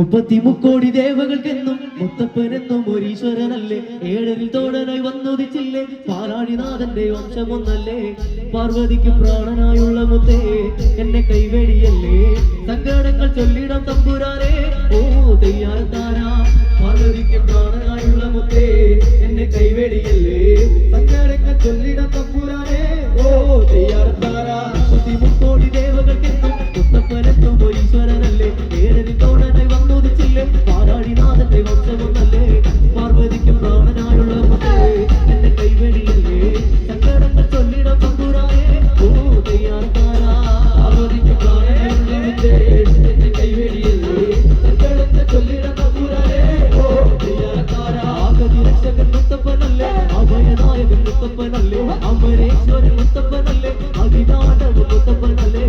മുപ്പത്തിമുക്കോടി ദേവകൾക്കെന്നും മുത്തപ്പനെന്നും ഒരീശ്വരനല്ലേ. ഏഴരിൽ തോഴനായി വന്നുദിച്ചില്ലേ പാലാഴിനാഥന്റെ വംശമൊന്നല്ലേ. പാർവതിക്ക് പ്രാണനായുള്ള മുത്തേ എന്നെ കൈവെടിയല്ലേ. സങ്കടങ്ങൾ ചൊല്ലിടം തമ്പുരാനെ ഓ തെയ്യാറത്താരാ. പാർവതിക്ക് പ്രാണനായുള്ള മുത്തേ എന്നെ കൈവെടിയല്ലേ. സങ്കടങ്ങൾ ചൊല്ലിടം തമ്പുരാനെ ഓ തെയ്യാറത്താരാ. മുപ്പത്തിമുക്കോടി ദേവകൾക്കെന്നും മുത്തപ്പനെന്നും ഒരീശ്വരനല്ലേ. ഏഴരിൽ തോഴനായി വന്നുദിച്ചില്ലേ പാലാഴിനാഥന്റെ വംശമൊന്നല്ലേ. പാർവതിക്ക് പ്രാണനായുള്ള മുത്തേ എന്നെ കൈവെടിയല്ലേ. സങ്കടങ്ങൾ ചൊല്ലിടം തമ്പുരാനെ ഓ തെയ്യാറത്താരാ. പാർവതിക്ക് പ്രാണനായുള്ള മുത്തേ എന്നെ കൈവെടിയല്ലേ. സങ്കടങ്ങൾ ചൊല്ലിടം തമ്പുരാനെ ഓ തെയ്യാറത്താരാ. ആഗതി രക്ഷകൻ മുത്തപ്പനല്ലേ, അഭയനായകൻ മുത്തപ്പനല്ലേ, അമരേശ്വരൻ മുത്തപ്പനല്ലേ, അഭിനാടക മുത്തപ്പനല്ലേ.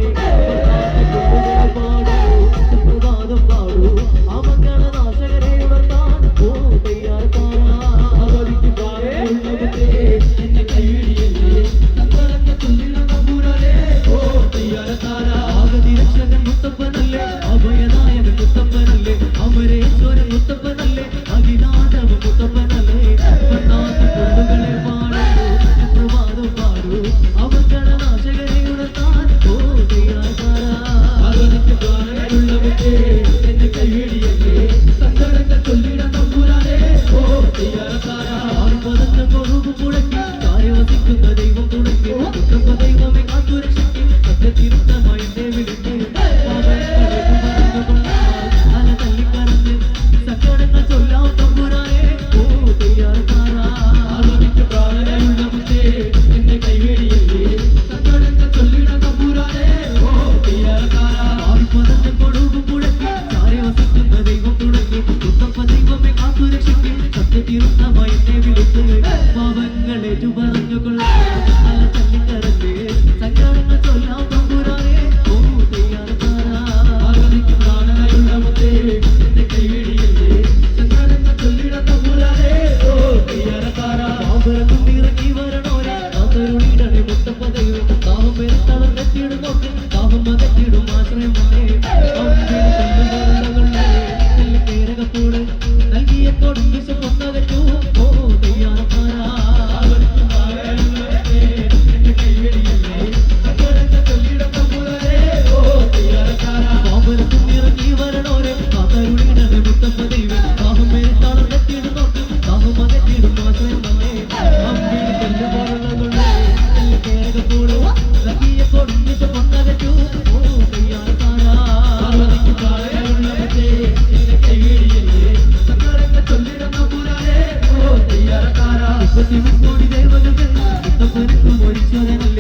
മുപ്പത്തിമുക്കോടി ദേവകൾക്ക് മുത്തപ്പനെന്നും ഒരീശ്വരനല്ലേ.